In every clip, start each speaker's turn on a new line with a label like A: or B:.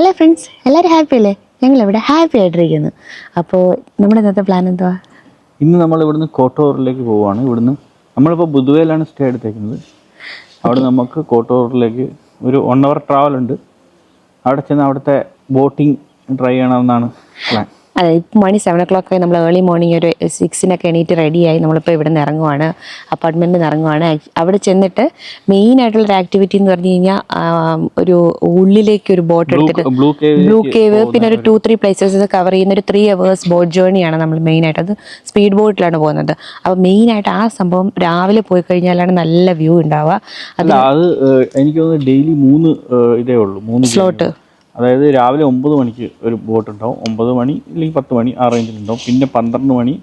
A: Hello friends, എല്ലാവരും happy അല്ലേ? ഞങ്ങളിവിടെ ഹാപ്പി ആയിട്ടിരിക്കുന്നു. അപ്പോൾ നമ്മുടെ ഇന്നത്തെ പ്ലാൻ എന്തുവാ?
B: ഇന്ന് നമ്മൾ ഇവിടുന്ന് കോട്ടൂറിലേക്ക് പോവുകയാണ്. ഇവിടുന്ന് നമ്മളിപ്പോൾ ബുധുവയിലാണ് സ്റ്റേ എടുത്തേക്കുന്നത്. അവിടെ നമുക്ക് കോട്ടൂറിലേക്ക് ഒരു 1 hour ട്രാവൽ ഉണ്ട്. അവിടെ ചെന്ന് അവിടുത്തെ ബോട്ടിങ് ട്രൈ ചെയ്യണമെന്നാണ് പ്ലാൻ.
A: അതെ, ഇപ്പം മണി 7 o'clock ആയി. നമ്മൾ ഏർലി മോർണിംഗ് ഒരു 6 എണീറ്റ് റെഡിയായി നമ്മളിപ്പോൾ ഇവിടെ നിന്ന് ഇറങ്ങുവാണ്, അപ്പാർട്ട്മെൻറ്റിൽ നിന്ന് ഇറങ്ങുവാണ്. അവിടെ ചെന്നിട്ട് മെയിനായിട്ടുള്ളൊരു ആക്ടിവിറ്റി എന്ന് പറഞ്ഞു കഴിഞ്ഞാൽ ഒരു ഉള്ളിലേക്ക് ഒരു ബോട്ട് എടുത്തിട്ട് ബ്ലൂ കേവ്, പിന്നെ ഒരു 2-3 പ്ലേസസ് കവർ ചെയ്യുന്ന ഒരു 3 hours ബോട്ട് ജേർണിയാണ് നമ്മൾ മെയിനായിട്ട്. അത് സ്പീഡ് ബോട്ടിലാണ് പോകുന്നത്. അപ്പോൾ മെയിനായിട്ട് ആ സംഭവം രാവിലെ പോയി കഴിഞ്ഞാലാണ് നല്ല വ്യൂ ഉണ്ടാവുക.
B: അത് എനിക്ക് തോന്നുന്നു ഡെയിലി 3 ഇതേ ഉള്ളൂ, 3
A: സ്ലോട്ട്.
B: അതായത് രാവിലെ 9 മണിക്ക് ഒരു ബോട്ട് ഉണ്ടാവും, 9 മണി അല്ലെങ്കിൽ 10 മണി ആ റേഞ്ചിലുണ്ടാവും, പിന്നെ 12 മണി,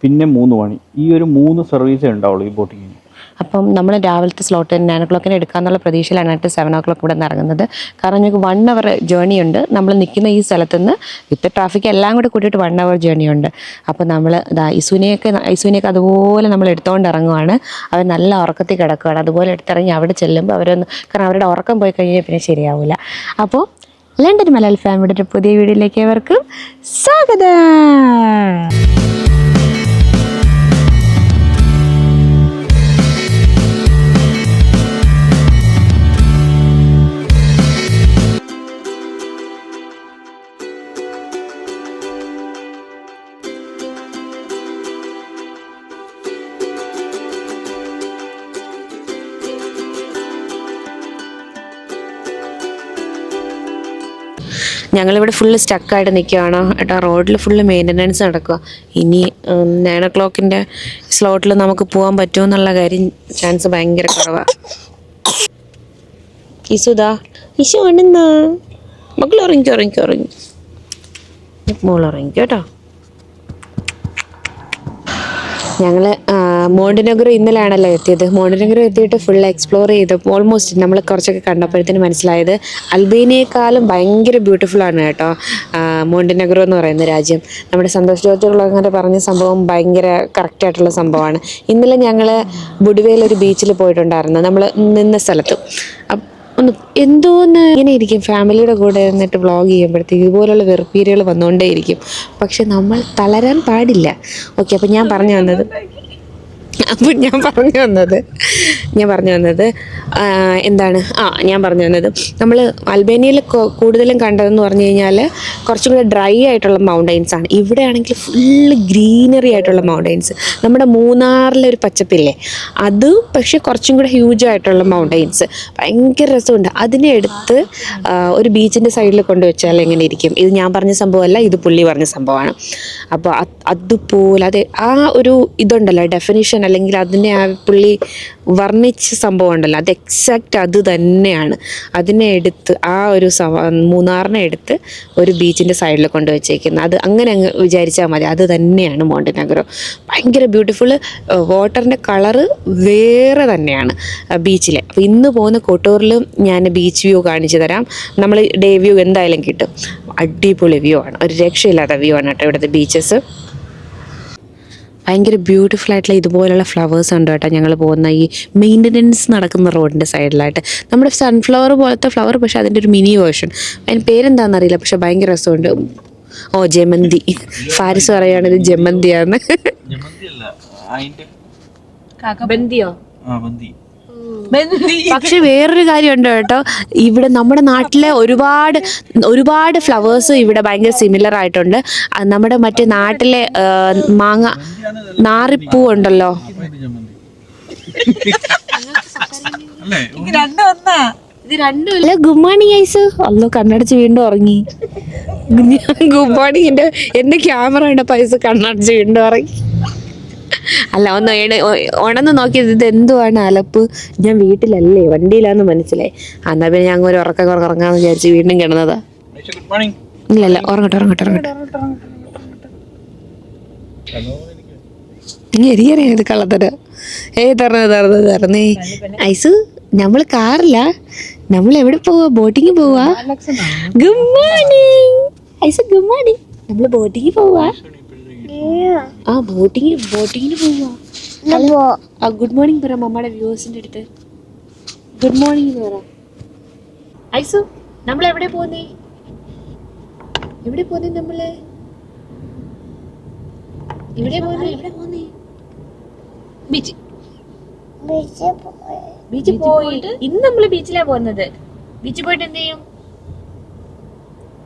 B: പിന്നെ 3 മണി. ഈ ഒരു 3 സർവീസേ ഉണ്ടാവുള്ളൂ ഈ ബോട്ടിങ്ങിന്.
A: അപ്പം നമ്മൾ രാവിലത്തെ സ്ലോട്ട് 9 o'clock എടുക്കാമെന്നുള്ള പ്രതീക്ഷയിലാണ് 7 o'clock ഇവിടെ നിന്ന് ഇറങ്ങുന്നത്. കാരണം ഞങ്ങൾക്ക് 1 hour ജേർണി ഉണ്ട്. നമ്മൾ നിൽക്കുന്ന ഈ സ്ഥലത്ത് നിന്ന് വിത്ത് ട്രാഫിക് എല്ലാം കൂടി കൂട്ടിയിട്ട് 1 hour ജേർണി ഉണ്ട്. അപ്പോൾ നമ്മൾ ഐസുവിനെയൊക്കെ അതുപോലെ നമ്മൾ എടുത്തുകൊണ്ട് ഇറങ്ങുവാണ്. അവർ നല്ല ഉറക്കത്തിൽ കിടക്കുകയാണ്. അതുപോലെ എടുത്തിറങ്ങി അവിടെ ചെല്ലുമ്പോൾ കാരണം അവരുടെ ഉറക്കം പോയി കഴിഞ്ഞാൽ പിന്നെ ശരിയാവില്ല. അപ്പോൾ ലണ്ടൻ മലയാളി ഫാമിലിയുടെ പുതിയ വീഡിയോയിലേക്ക് ഏവർക്കും സ്വാഗതം. ഞങ്ങളിവിടെ ഫുള്ള് സ്റ്റക്കായിട്ട് നിൽക്കുകയാണ് കേട്ടോ. റോഡിൽ ഫുള്ള് മെയിൻ്റനൻസ് നടക്കുക. ഇനി 9 o'clock സ്ലോട്ടിൽ നമുക്ക് പോകാൻ പറ്റുമെന്നുള്ള കാര്യം ചാൻസ് ഭയങ്കര കുറവാണ്. ഇസുതാ ഇശു വേണ്ടെന്നാ മക്കൾ ഉറങ്ങി മോൾ ഉറങ്ങി കേട്ടോ. ഞങ്ങൾ മോണ്ടിനെഗ്രോ ഇന്നലെയാണല്ലോ എത്തിയത്. മോണ്ടിനെഗ്രോ എത്തിയിട്ട് ഫുൾ എക്സ്പ്ലോർ ചെയ്ത് ഓൾമോസ്റ്റ് നമ്മൾ കുറച്ചൊക്കെ കണ്ടപ്പോഴത്തേന് മനസ്സിലായത് അൽബേനിയേക്കാളും ഭയങ്കര ബ്യൂട്ടിഫുൾ ആണ് കേട്ടോ മോണ്ടിനെഗ്രോ എന്ന് പറയുന്ന രാജ്യം. നമ്മുടെ സന്തോഷ് ജോർജ് പറഞ്ഞ സംഭവം ഭയങ്കര കറക്റ്റായിട്ടുള്ള സംഭവമാണ്. ഇന്നലെ ഞങ്ങൾ ബുഡുവയിലൊരു ബീച്ചിൽ പോയിട്ടുണ്ടായിരുന്നു, നമ്മൾ നിന്ന സ്ഥലത്ത്. എന്തോന്ന് ഇങ്ങനെ ഇരിക്കും ഫാമിലിയുടെ കൂടെ എന്നിട്ട് വ്ളോഗ് ചെയ്യുമ്പോഴത്തേക്ക് ഇതുപോലുള്ള വെറുപ്പീരുകൾ വന്നുകൊണ്ടേയിരിക്കും. പക്ഷെ നമ്മൾ തളരാൻ പാടില്ല. ഓക്കെ, അപ്പം ഞാൻ പറഞ്ഞു വന്നത് എന്താണ് ഞാൻ പറഞ്ഞു വന്നത് നമ്മൾ അൽബേനിയയിൽ കൂടുതലും കണ്ടതെന്ന് പറഞ്ഞു കഴിഞ്ഞാൽ കുറച്ചും കൂടെ ഡ്രൈ ആയിട്ടുള്ള മൗണ്ടെയ്ൻസ് ആണ്. ഇവിടെ ആണെങ്കിൽ ഫുള്ള് ഗ്രീനറി ആയിട്ടുള്ള മൗണ്ടെയ്ൻസ്. നമ്മുടെ മൂന്നാറിലെ ഒരു പച്ചപ്പില്ലേ അത്, പക്ഷെ കുറച്ചും കൂടെ ഹ്യൂജ് ആയിട്ടുള്ള മൗണ്ടെയ്ൻസ്, ഭയങ്കര രസമുണ്ട്. അതിനെ എടുത്ത് ഒരു ബീച്ചിൻ്റെ സൈഡിൽ കൊണ്ടുവച്ചാൽ എങ്ങനെ ഇരിക്കും? ഇത് ഞാൻ പറഞ്ഞ സംഭവമല്ല, ഇത് പുള്ളി പറഞ്ഞ സംഭവമാണ്. അപ്പോൾ അതുപോലെ അത് ആ ഒരു ഇതുണ്ടല്ലോ ഡെഫിനിഷൻ, അല്ലെങ്കിൽ അതിനെ ആ പുള്ളി വർണ്ണിച്ച സംഭവം ഉണ്ടല്ലോ, അത് എക്സാക്റ്റ് അത് തന്നെയാണ്. അതിനെ എടുത്ത് ആ ഒരു മൂന്നാറിനെ എടുത്ത് ഒരു ബീച്ചിൻ്റെ സൈഡിൽ കൊണ്ടുവച്ചേക്കുന്നത്. അത് അങ്ങനെ അങ്ങ് വിചാരിച്ചാൽ മതി, അത് തന്നെയാണ് മോണ്ടിനെഗ്രോ. ഭയങ്കര ബ്യൂട്ടിഫുൾ. വാട്ടറിൻ്റെ കളറ് വേറെ തന്നെയാണ് ബീച്ചിലെ. അപ്പോൾ ഇന്ന് പോകുന്ന കോട്ടൂറിലും ഞാൻ ബീച്ച് വ്യൂ കാണിച്ചു തരാം. നമ്മൾ ഡേ വ്യൂ എന്തായാലും കിട്ടും. അടിപൊളി വ്യൂ ആണ്, ഒരു രക്ഷയില്ലാത്ത വ്യൂ ആണ് കേട്ടോ ഇവിടുത്തെ ബീച്ചസ്. ഭയങ്കര ബ്യൂട്ടിഫുൾ ആയിട്ടുള്ള ഇതുപോലുള്ള ഫ്ലവേഴ്സ് ഉണ്ട് കേട്ടോ. ഞങ്ങൾ പോകുന്ന ഈ മെയിൻ്റനൻസ് നടക്കുന്ന റോഡിൻ്റെ സൈഡിലായിട്ട് നമ്മുടെ സൺഫ്ലവർ പോലത്തെ ഫ്ലവർ, പക്ഷെ അതിൻ്റെ ഒരു മിനി വേർഷൻ. അതിന് പേരെന്താണെന്നറിയില്ല, പക്ഷെ ഭയങ്കര രസമുണ്ട്. ജമന്തി. ഫാരിസ് പറയുകയാണ് ഇത് ജമന്തിയാണ്. പക്ഷെ വേറൊരു കാര്യമുണ്ട് കേട്ടോ, ഇവിടെ നമ്മുടെ നാട്ടിലെ ഒരുപാട് ഫ്ലവേഴ്സ് ഇവിടെ ഭയങ്കര സിമിലർ ആയിട്ടുണ്ട്. നമ്മുടെ മറ്റേ നാട്ടിലെ നാറിപ്പൂ ഉണ്ടല്ലോ, ഗുഡ് മോർണിംഗ് ഐസ്. അല്ലോ കണ്ണടച്ച് വീണ്ടും ഉറങ്ങി. Good morning. എന്റെ ക്യാമറ ഉണ്ട് പൈസ കണ്ണടച്ച് വീണ്ടും ഉറങ്ങി. അല്ല, ഒന്ന് ഉണന്ന് നോക്കിയത് ഇത് എന്തുവാണ് അലപ്പ്. ഞാൻ വീട്ടിലല്ലേ വണ്ടിയിലാന്ന് മനസ്സിലായി. എന്നാ പിന്നെ ഞാൻ ഒരു ഉറങ്ങാന്ന് വിചാരിച്ച് വീണ്ടും കിടന്നതാ. ഇല്ലല്ല, ഉറങ്ങട്ടെ. എരിയറിയത് കള്ളത്തര. തറന്നേ ഐസ്. നമ്മൾ കാറില്ല, നമ്മൾ എവിടെ പോവാ? ബോട്ടിങ് പോവാ. ഗുഡ് മോർണിംഗ് ഐസ്. Good morning. നമ്മൾ ബോട്ടിങ് പോവാ. ബോട്ടിങ്ങിന് പോവാ. ഗുഡ് മോർണിംഗ് പറ മമ്മയുടെ വ്യൂവേഴ്സിന്റെ അടുത്ത്. ഗുഡ് മോർണിംഗ് പറ ഐസു. നമ്മൾ എവിടെ പോകുന്നേ? എവിടെ പോന്നെ നമ്മള്? എവിടെ പോന്നെ? ബീച്ചിൽ പോയിട്ട് ഇന്ന് നമ്മള് ബീച്ചിലാ പോകുന്നത്. ബീച്ചിൽ പോയിട്ട് എന്ത് ചെയ്യും?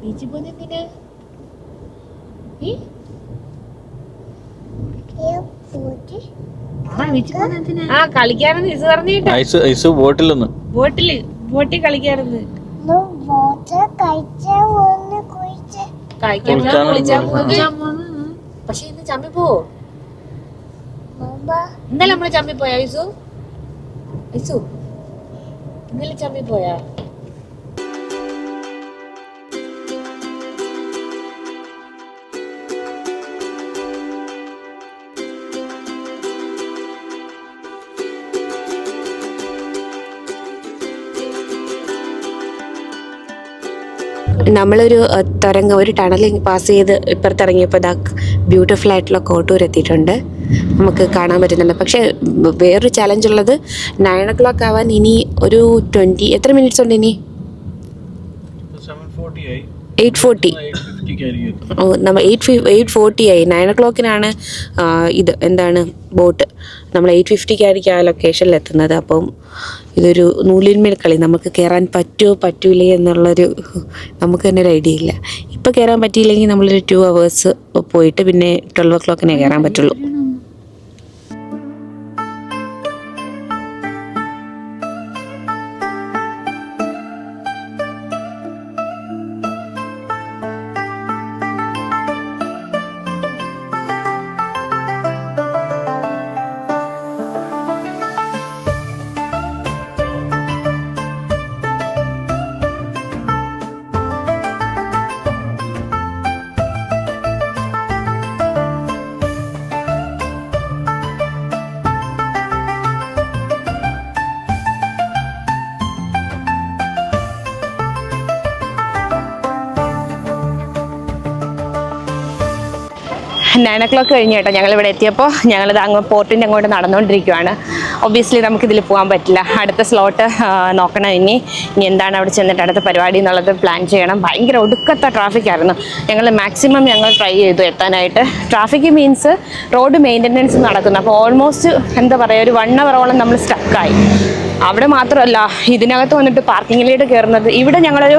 A: ബീച്ചിൽ പോകുന്ന എന്തിനാ? കളിക്കാനെന്ന് ഇസ് പറഞ്ഞിട്ട് ബോട്ടിൽ കളിക്കാറെന്ന്. പക്ഷെ ഇന്ന് ചമ്മി പോവോ? ഇന്നലെ നമ്മള് ചമ്മി പോയാ ഐസു? ഇന്നലെ ചമ്മി പോയാ? നമ്മളൊരു ഒരു ടണൽ പാസ് ചെയ്ത് ഇപ്പുറത്തിറങ്ങിയപ്പോൾ ഇതാ ബ്യൂട്ടിഫുൾ ആയിട്ടുള്ള കോട്ടൂർ എത്തിയിട്ടുണ്ട്. നമുക്ക് കാണാൻ പറ്റുന്നുണ്ട്. പക്ഷേ വേറൊരു ചലഞ്ച് ഉള്ളത് 9 o'clock ആവാൻ ഇനി ഒരു 20 എത്ര മിനിറ്റ്സ് ഉണ്ട് ഇനി? 8:40. ഓ, നമ്മൾ 8:40 ആയി. 9 o'clockനാണ് ഇത് എന്താണ് ബോട്ട്. നമ്മൾ 8:50 ആ ലൊക്കേഷനിൽ എത്തുന്നത്. അപ്പം ഇതൊരു നൂലിന്മേൽ കളി. നമുക്ക് കയറാൻ പറ്റൂലേ എന്നുള്ളൊരു നമുക്ക് തന്നെ ഒരു ഐഡിയ ഇല്ല. ഇപ്പം കയറാൻ പറ്റിയില്ലെങ്കിൽ നമ്മളൊരു 2 hours പോയിട്ട് പിന്നെ 12 o'clockനെ കയറാൻ പറ്റുള്ളൂ. നയൻ ഒ ക്ലോക്ക് കഴിഞ്ഞ് കേട്ടോ ഞങ്ങളിവിടെ എത്തിയപ്പോൾ. ഞങ്ങളിത് അങ്ങ് പോർട്ടിൻ്റെ അങ്ങോട്ട് നടന്നുകൊണ്ടിരിക്കുകയാണ്. ഒബ്വിയസ്ലി നമുക്കിതിൽ പോകാൻ പറ്റില്ല. അടുത്ത സ്ലോട്ട് നോക്കണം. ഇനി എന്താണ് അവിടെ ചെന്നിട്ട് അടുത്ത പരിപാടി എന്നുള്ളത് പ്ലാൻ ചെയ്യണം. ഭയങ്കര ഒടുക്കത്തെ ട്രാഫിക്കായിരുന്നു. മാക്സിമം ഞങ്ങൾ ട്രൈ ചെയ്തു എത്താനായിട്ട്. ട്രാഫിക് മീൻസ് റോഡ് മെയിൻ്റനൻസ് നടക്കുന്നു. അപ്പോൾ ഓൾമോസ്റ്റ് എന്താ പറയുക, ഒരു 1 hour നമ്മൾ സ്റ്റക്കായി. അവിടെ മാത്രമല്ല, ഇതിനകത്ത് വന്നിട്ട് പാർക്കിങ്ങിലേക്ക് കയറുന്നത് ഇവിടെ ഞങ്ങളൊരു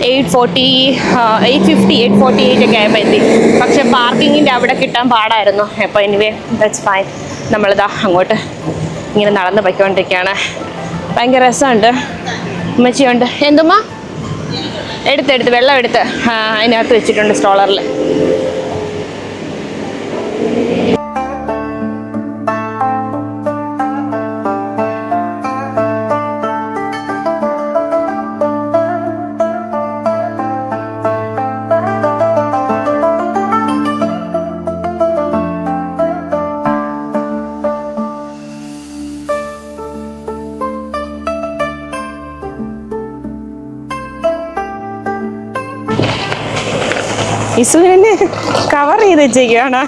A: 8:48 ഒക്കെ ആയപ്പോൾ എത്തി. പക്ഷെ പാർക്കിങ്ങിൻ്റെ അവിടെ കിട്ടാൻ പാടായിരുന്നു. അപ്പോൾ എനിവേ ദാറ്റ്സ് ഫൈൻ. നമ്മളിതാ അങ്ങോട്ട് ഇങ്ങനെ നടന്ന് പൊയ്ക്കൊണ്ടിരിക്കുകയാണ്. ഭയങ്കര രസമുണ്ട്. ഉമ്മച്ചിയുണ്ട്. എന്തുമ്മ എടുത്ത് വെള്ളം എടുത്ത് അതിനകത്ത് വെച്ചിട്ടുണ്ട് സ്റ്റോളറിൽ. ഇസുവിനെ കവർ ചെയ്ത് വെച്ചേക്കാണ്.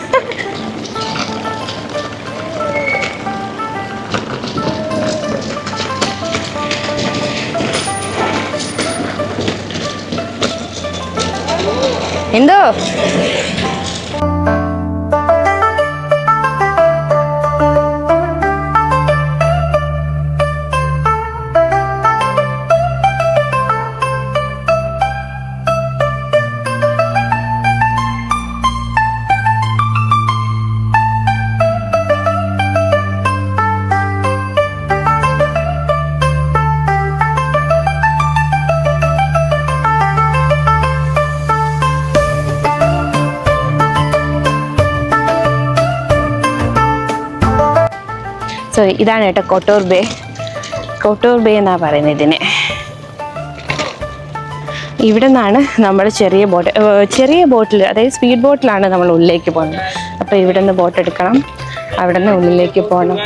A: എന്തോ സോറി, ഇതാണ് കേട്ടോ കോട്ടൂർ ബേ എന്നാണ് പറയുന്നത് ഇതിനെ. ഇവിടെ നിന്നാണ് നമ്മൾ ചെറിയ ബോട്ടിൽ, അതായത് സ്പീഡ് ബോട്ടിലാണ് നമ്മൾ ഉള്ളിലേക്ക് പോകുന്നത്. അപ്പോൾ ഇവിടെ നിന്ന് ബോട്ട് എടുക്കണം, അവിടെ നിന്ന് ഉള്ളിലേക്ക് പോകണം.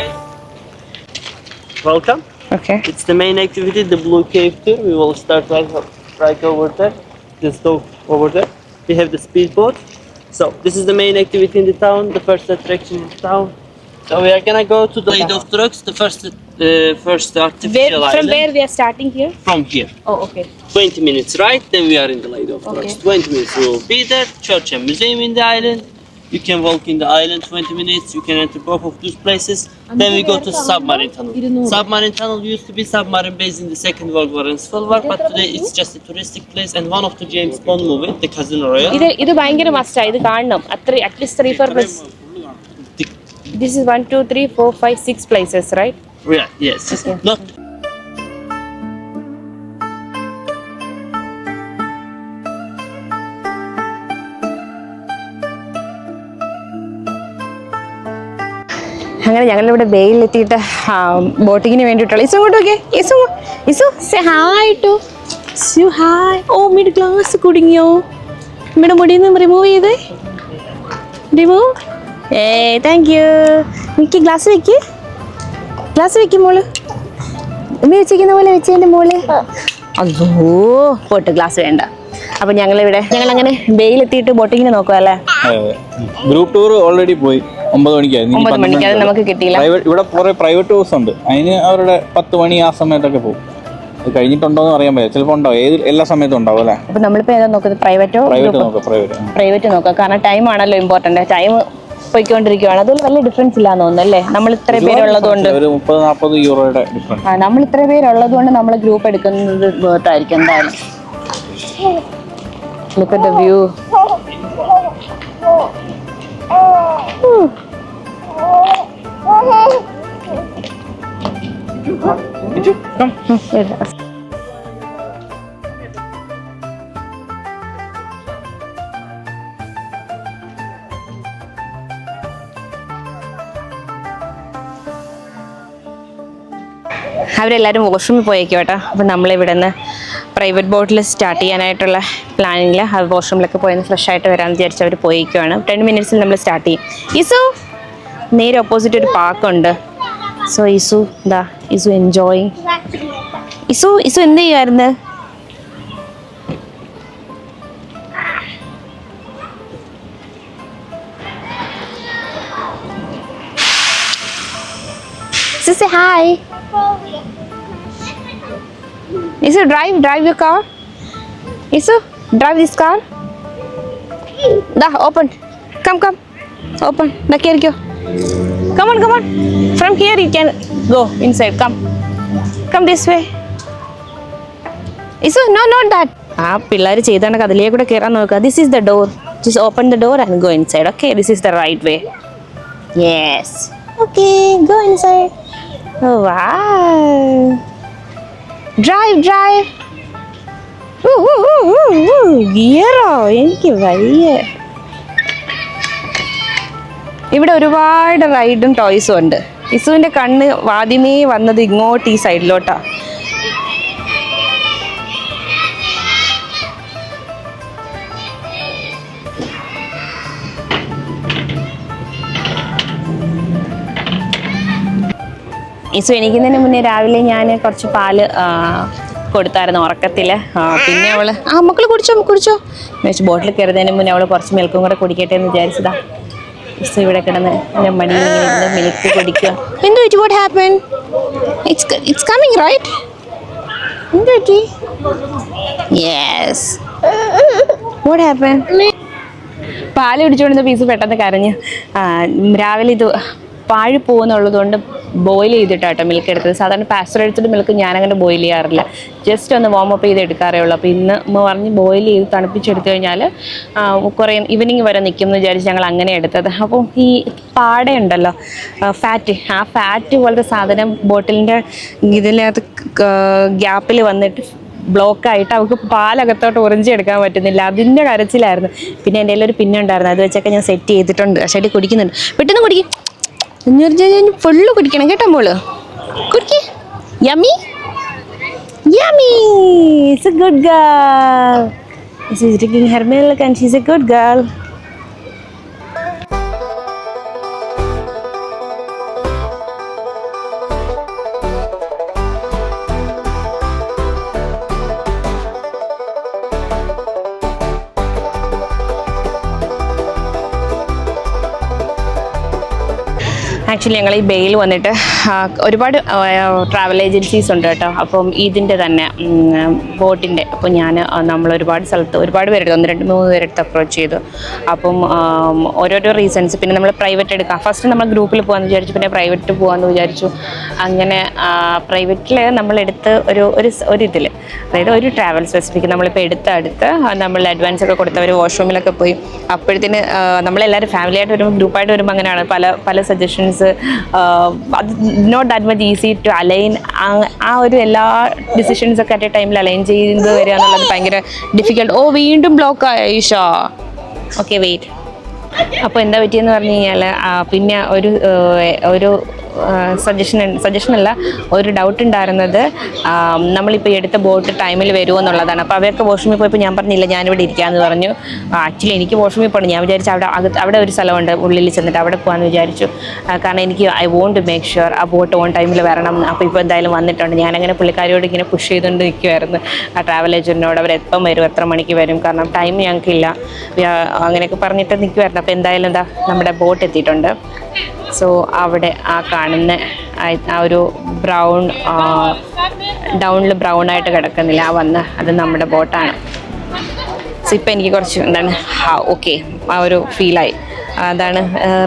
C: Welcome.
A: Okay.
C: It's the main activity, the Blue Cave tour. We will start right over there. Just go over there. We have the speedboat. So this is the main activity in the town, the first attraction in the town. So we are gonna go to the Blade of Trucks, the first first artificial
A: From
C: island.
A: where we are starting here?
C: From here.
A: Oh, okay.
C: 20 minutes right, then we are in the Lido Forest. 20 minutes we will be there. Church and museum in the island. You can walk in the island 20 minutes. You can enter both of those places. Then we go to submarine tunnel. Submarine tunnel used to be submarine base in the Second World War and Civil War, but today it's just a touristic place and one of the James Bond movie, the Casino Royale.
A: ഇത് ഭയങ്കര മസ്റ്റാ, ഇത് കാണണം. At least 3-4 places. This is 1, 2, 3, 4, 5, 6 places, right?
C: Yeah, yes. Not
A: അങ്ങനെ ഞങ്ങളിവിടെ ബേയിലെത്തിയിട്ട് ബോട്ടിങ്ങിന് വേണ്ടിയിട്ടുള്ള ഇസു ഇങ്ങോട്ട് നോക്കിയേ. Isu say hi to Isu hi. ഓ മിഡ് ഗ്ലാസ് കുടുങ്ങിയോ? ഇവിടെ മുടിയിൽ നിന്ന് റിമൂവ് ചെയ്തേ. Remove. Thank you. Mickey glass വെക്ക് മോള്. ഉമ്മ വെച്ചിരിക്കുന്ന പോലെ വെച്ചതിൻ്റെ മോള്. അതോ പോട്ട് ഗ്ലാസ് വേണ്ട. അപ്പം ഞങ്ങളങ്ങനെ ബേയിലെത്തിയിട്ട് ബോട്ടിങ്ങിന് നോക്കുക അല്ലേ?
B: ഗ്രൂപ്പ് ടൂർ ഓൾറെഡി പോയി 9 മണിക്കായിരുന്നു.
A: 9 മണിക്ക് അത് നമുക്ക് കിട്ടിയില്ല.
B: ഇവിടെ കുറെ പ്രൈവറ്റ് ടൂർസ് ഉണ്ട്, അതിന് അവരുടെ 10 മണി ആ സമയത്തൊക്കെ പോകും. അത് കഴിഞ്ഞിട്ടുണ്ടോ എന്ന് അറിയാൻ പറ്റില്ല, ചിലപ്പോൾ ഉണ്ടാവും, എല്ലാ സമയത്തും ഉണ്ടാവും അല്ലേ?
A: അപ്പം നമ്മളിപ്പോൾ ഏതാ നോക്കുന്നത്? പ്രൈവറ്റ് നോക്കാം. കാരണം ടൈം ആണല്ലോ ഇമ്പോർട്ടൻ്റ്. ടൈം പോയിക്കൊണ്ടിരിക്കുകയാണ്. അതിൽ വലിയ ഡിഫറൻസ് ഇല്ലാന്ന് തോന്നുന്നു അല്ലേ? നമ്മൾ ഇത്ര പേരുള്ളത് കൊണ്ട്,
B: 30-40 യൂറോയുടെ ഡിഫറൻസ്.
A: നമ്മൾ ഇത്ര പേരുള്ളത് കൊണ്ട് നമ്മൾ ഗ്രൂപ്പ് എടുക്കുന്നത് വേർത്തായിരിക്കും എന്തായാലും. Look at the view. അവരെല്ലാവരും വാഷ്റൂമിൽ പോയേക്കും കേട്ടോ. അപ്പം നമ്മളിവിടെ നിന്ന് പ്രൈവറ്റ് ബോട്ടിൽ സ്റ്റാർട്ട് ചെയ്യാനായിട്ടുള്ള പ്ലാനിങ്ങിൽ ആ വാഷ്റൂമിലൊക്കെ പോയി ഫ്രഷ് ആയിട്ട് വരാമെന്ന് വിചാരിച്ച് അവർ പോയേക്കുവാണ്. 10 മിനിറ്റ്സിൽ നമ്മൾ സ്റ്റാർട്ട് ചെയ്യും. ഇസു നേരെ ഓപ്പോസിറ്റ് ഒരു പാർക്കുണ്ട്. So ഇസു enjoying. ഇസു എന്ത് ചെയ്യുമായിരുന്നു? Say hi. Isu, drive your car. Isu, drive this car. Da, open. Come. Open. Da, kerikyo. Come on. From here you can go inside. Come this way. Isu, no, not that. പിള്ളേർ ചെയ്താണ് അതിലേ കൂടെ കയറാൻ നോക്കുക. This is the door. Just open the door and go inside. Okay, this is the right way. Yes. Okay, go inside. Oh, wow. Drive. ഗിയറോ? എനിക്ക് വയ്യ. ഇവിടെ ഒരുപാട് റൈഡും ടോയ്സും ഉണ്ട്. ഇസുവിൻ്റെ കണ്ണ് ആദ്യമേ വന്നത് ഇങ്ങോട്ട് ഈ സൈഡിലോട്ടാ. ഇസു എണീക്കുന്നതിന് മുന്നേ രാവിലെ ഞാൻ കുറച്ച് പാല് കൊടുത്തായിരുന്നു ഉറക്കത്തിൽ. പിന്നെ അവൾ മക്കൾ കുടിച്ചോ വെച്ച് ബോട്ടിൽ കയറുന്നതിന് മുന്നേ അവൾ കുറച്ച് മിൽക്കും കൂടെ കുടിക്കട്ടെ എന്ന് വിചാരിച്ചതാ. ഇസു ഇവിടെ കിടന്ന് എൻ്റെ മടിയിൽ ഇരുന്ന് മിൽക്ക് കുടിക്കുക. എന്ത് പറ്റി? What happen? It's coming right? എന്ത് പറ്റി? യെസ്. What happen? പാല് കുടിച്ചുകൊണ്ടിരുന്ന പീസ് പെട്ടെന്ന് കരഞ്ഞ്. രാവിലെ ഇത് പാഴ് പോകുന്നുള്ളത് കൊണ്ട് ബോയിൽ ചെയ്തിട്ടാട്ടോ മിൽക്ക് എടുത്തത്. സാധാരണ പാസ്ചറൈസ്ഡ് മിൽക്ക് ഞാനങ്ങനെ ബോയിൽ ചെയ്യാറില്ല, ജസ്റ്റ് ഒന്ന് വാമപ്പ് ചെയ്ത് എടുക്കാറേ ഉള്ളൂ. അപ്പോൾ ഇന്ന് അമ്മ പറഞ്ഞ് ബോയിൽ ചെയ്ത് തണുപ്പിച്ചെടുത്തു കഴിഞ്ഞാൽ കുറേ ഈവനിങ് വരെ നിൽക്കും എന്ന് വിചാരിച്ച് ഞങ്ങൾ അങ്ങനെ എടുത്തത്. അപ്പോൾ ഈ പാടയുണ്ടല്ലോ, ഫാറ്റ് പോലത്തെ സാധനം ബോട്ടിലിൻ്റെ ഇതിനകത്ത് ഗ്യാപ്പിൽ വന്നിട്ട് ബ്ലോക്കായിട്ട് അവൾക്ക് പാലകത്തോട്ട് ഉറിഞ്ചെടുക്കാൻ പറ്റുന്നില്ല. അതിൻ്റെ കരച്ചിലായിരുന്നു. പിന്നെ എൻ്റെ കയ്യിലൊരു പിന്നുണ്ടായിരുന്നു, അത് വെച്ചൊക്കെ ഞാൻ സെറ്റ് ചെയ്തിട്ടുണ്ട്. പക്ഷേ കുടിക്കുന്നുണ്ട്. പെട്ടെന്ന് കുടിക്കും. ഫുള്ള് കുടിക്കണം കേട്ടോ മോള്. കുടിക്ക്. Yummy. It's a good girl. She's drinking her milk and she's a good girl. Actually ഞങ്ങൾ ഈ ബേയിൽ വന്നിട്ട് ഒരുപാട് ട്രാവൽ ഏജൻസീസ് ഉണ്ട് കേട്ടോ. അപ്പം ഇതിൻ്റെ തന്നെ ബോട്ടിൻ്റെ അപ്പോൾ നമ്മൾ ഒരുപാട് സ്ഥലത്ത് ഒരുപാട് പേരെടുത്ത് 1-2-3 പേരെടുത്ത് അപ്രോച്ച് ചെയ്തു. അപ്പം ഓരോരോ റീസൺസ്, പിന്നെ നമ്മൾ പ്രൈവറ്റ് എടുക്കാം. ഫസ്റ്റ് നമ്മൾ ഗ്രൂപ്പിൽ പോകാമെന്ന് വിചാരിച്ചു, പിന്നെ പ്രൈവറ്റ് പോകാമെന്ന് വിചാരിച്ചു. അങ്ങനെ പ്രൈവറ്റിൽ നമ്മളെടുത്ത് ഇതിൽ, അതായത് ഒരു ട്രാവൽ സ്പെസിഫിക് നമ്മളിപ്പോൾ അടുത്ത് നമ്മൾ അഡ്വാൻസ് ഒക്കെ കൊടുത്തവർ വാഷ്റൂമിലൊക്കെ പോയി. അപ്പോഴത്തേന് നമ്മളെല്ലാവരും ഫാമിലിയായിട്ട് വരുമ്പോൾ ഗ്രൂപ്പായിട്ട് വരുമ്പോൾ അങ്ങനെയാണ് പല സജഷൻസ്. അത് not that much easy to align. ആ ഒരു എല്ലാ ഡിസിഷൻസൊക്കെ അറ്റ് എ ടൈമിൽ അലൈൻ ചെയ്ത് വരിക എന്നുള്ളത് ഭയങ്കര ഡിഫിക്കൽട്ട്. വീണ്ടും ബ്ലോക്ക് ആയ ഈശോ. Okay wait. അപ്പോൾ എന്താ പറ്റിയെന്ന് പറഞ്ഞു കഴിഞ്ഞാൽ പിന്നെ ഒരു സജഷനല്ല, ഒരു ഡൗട്ട് ഉണ്ടായിരുന്നത് നമ്മളിപ്പോൾ എടുത്ത ബോട്ട് ടൈമിൽ വരുമോ എന്നുള്ളതാണ്. അപ്പോൾ അവർക്ക് വാഷ്റൂമിൽ പോയപ്പോൾ ഞാൻ പറഞ്ഞില്ല ഞാനിവിടെ ഇരിക്കാമെന്ന് പറഞ്ഞു. ആക്ച്വലി എനിക്ക് വാഷ്റൂമിൽ പോകണം. ഞാൻ വിചാരിച്ചു അവിടെ ഒരു സ്ഥലമുണ്ട് ഉള്ളിൽ ചെന്നിട്ട് അവിടെ പോകാമെന്ന് വിചാരിച്ചു. കാരണം എനിക്ക് I want to make sure ആ ബോട്ട് ഓൺ ടൈമിൽ വരണം. അപ്പോൾ ഇപ്പോൾ എന്തായാലും വന്നിട്ടുണ്ട്. ഞാനങ്ങനെ പുള്ളിക്കാരിയോട് ഇങ്ങനെ പുഷ് ചെയ്തുകൊണ്ട് നിൽക്കുമായിരുന്നു, ആ ട്രാവൽ ഏജൻറ്റിനോട്. അവർ എപ്പം വരും, എത്ര മണിക്ക് വരും, കാരണം ടൈം ഞങ്ങൾക്കില്ല, അങ്ങനെയൊക്കെ പറഞ്ഞിട്ട് നിൽക്കുമായിരുന്നു. അപ്പോൾ എന്തായാലും നമ്മുടെ ബോട്ട് എത്തിയിട്ടുണ്ട്. സോ അവിടെ ആ കാണുന്ന ആ ഒരു ഡൗണിൽ ബ്രൗൺ ആയിട്ട് കിടക്കുന്നില്ല, അത് നമ്മുടെ ബോട്ടാണ്. സോ ഇപ്പം എനിക്ക് കുറച്ച് ഓക്കെ ആ ഒരു ഫീലായി. അതാണ്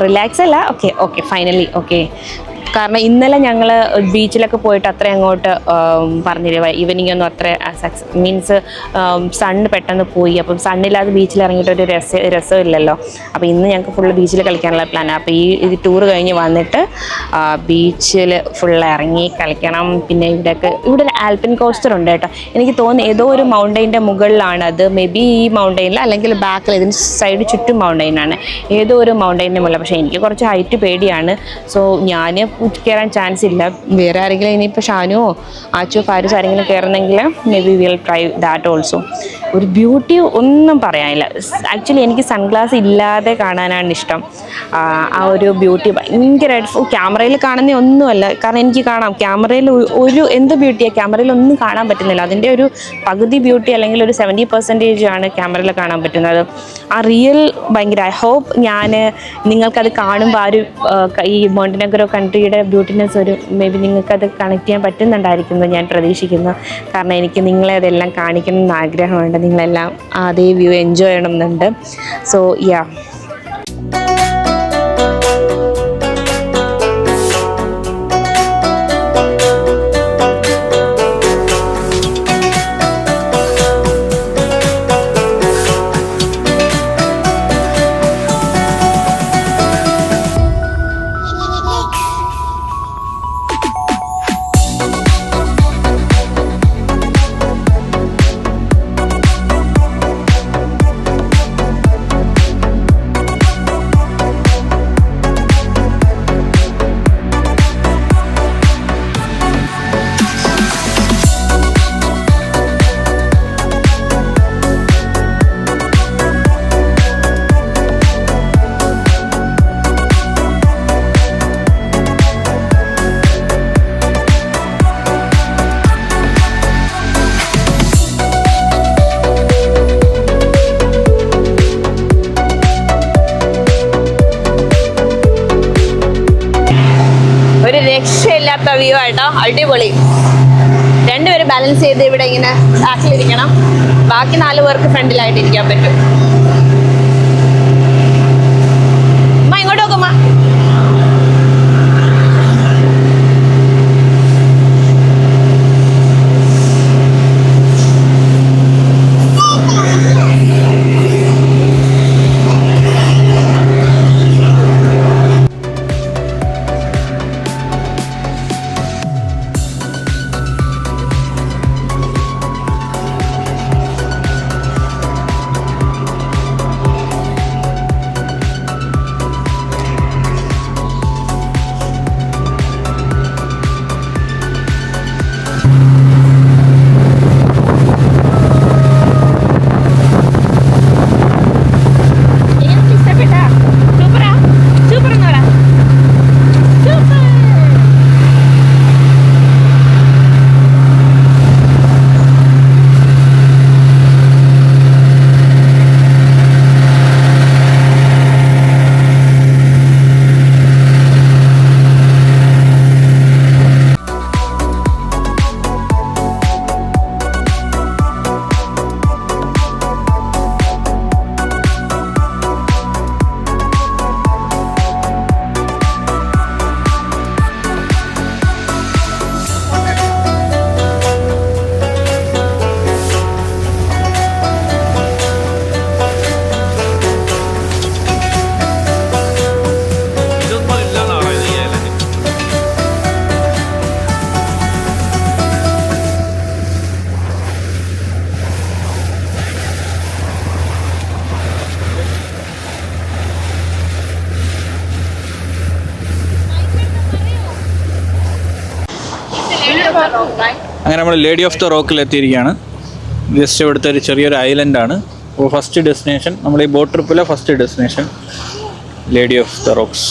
A: റിലാക്സ് അല്ല, ഓക്കെ ഫൈനലി ഓക്കെ. കാരണം ഇന്നലെ ഞങ്ങൾ ബീച്ചിലൊക്കെ പോയിട്ട് അത്ര അങ്ങോട്ട് പറഞ്ഞില്ല, ഈവനിങ് ഒന്നും അത്ര മീൻസ് സണ്ണ് പെട്ടെന്ന് പോയി. അപ്പം സണ്ണില്ലാതെ ബീച്ചിൽ ഇറങ്ങിയിട്ട് ഒരു രസമില്ലല്ലോ. അപ്പോൾ ഇന്ന് ഞങ്ങൾക്ക് ഫുള്ള് ബീച്ചിൽ കളിക്കാനുള്ള പ്ലാനാണ്. അപ്പോൾ ഈ ടൂർ കഴിഞ്ഞ് വന്നിട്ട് ബീച്ചിൽ ഫുള്ള് ഇറങ്ങി കളിക്കണം. പിന്നെ ഇവിടെ ഒരു ആൽപ്പിൻ കോസ്റ്റർ ഉണ്ട് കേട്ടോ. എനിക്ക് തോന്നുന്നു ഏതോ ഒരു മൗണ്ടൈൻ്റെ മുകളിലാണ് അത്. മേ ബി ഈ മൗണ്ടൈനിൽ അല്ലെങ്കിൽ ബാക്കിൽ ഇതിന് സൈഡ് ചുറ്റും മൗണ്ടൈനാണ്, ഏതോ ഒരു മൗണ്ടൈൻ്റെ മുകളിൽ. പക്ഷേ എനിക്ക് കുറച്ച് ഹൈറ്റ് പേടിയാണ്. സോ ഞാൻ കയറാൻ ചാൻസ് ഇല്ല. വേറെ ആരെങ്കിലും ഇനിയിപ്പോൾ ഷാനുവോ ആച്ചോ ഫാരിസ് ആരെങ്കിലും കയറുന്നെങ്കിൽ maybe will try that also. ഒരു ബ്യൂട്ടി ഒന്നും പറയാനില്ല. ആക്ച്വലി എനിക്ക് സൺഗ്ലാസ് ഇല്ലാതെ കാണാനാണ് ഇഷ്ടം. ആ ഒരു ബ്യൂട്ടി ഭയങ്കരമായിട്ട് ക്യാമറയിൽ കാണുന്ന ഒന്നുമല്ല. കാരണം എനിക്ക് കാണാം ക്യാമറയിൽ എന്ത് ബ്യൂട്ടിയാണ് ക്യാമറയിൽ ഒന്നും കാണാൻ പറ്റുന്നില്ല. അതിൻ്റെ ഒരു പകുതി ബ്യൂട്ടി അല്ലെങ്കിൽ ഒരു 70% ആണ് ക്യാമറയിൽ കാണാൻ പറ്റുന്നത്. ആ റിയൽ ഭയങ്കര. ഐ ഹോപ്പ് നിങ്ങൾക്കത് കാണുമ്പോൾ ഈ മോണ്ടിനെഗ്രോ കൺട്രിയുടെ ബ്യൂട്ടിനെസ് മേ ബി നിങ്ങൾക്കത് കണക്ട് ചെയ്യാൻ പറ്റുന്നുണ്ടായിരിക്കുന്നു ഞാൻ പ്രതീക്ഷിക്കുന്നു. കാരണം എനിക്ക് നിങ്ങളെ അതെല്ലാം കാണിക്കണമെന്ന് ആഗ്രഹമുണ്ട്. നിങ്ങളെല്ലാം അതേ വ്യൂ എൻജോയ് ചെയ്യണമെന്നുണ്ട്. So yeah. ഒരു രക്ഷയില്ലാത്ത വ്യൂ ആയിട്ടോ, അടിപൊളി. രണ്ടുപേരും ബാലൻസ് ചെയ്ത് ഇവിടെ ഇങ്ങനെ ബാക്കിലിരിക്കണം, ബാക്കി 4 പേർക്ക് ഫ്രണ്ടിലായിട്ട് ഇരിക്കാൻ പറ്റും. ഇങ്ങോട്ട് നോക്കുമ്മ.
B: അങ്ങനെ നമ്മൾ ലേഡി ഓഫ് ദ റോക്കിൽ എത്തിയിരിക്കുകയാണ്. ജസ്റ്റ് ഇവിടുത്തെ ഒരു ചെറിയൊരു ഐലൻഡാണ്. അപ്പോൾ ഫസ്റ്റ് ഡെസ്റ്റിനേഷൻ, നമ്മൾ ഈ ബോട്ട് ട്രിപ്പിലെ first destination lady of the rocks.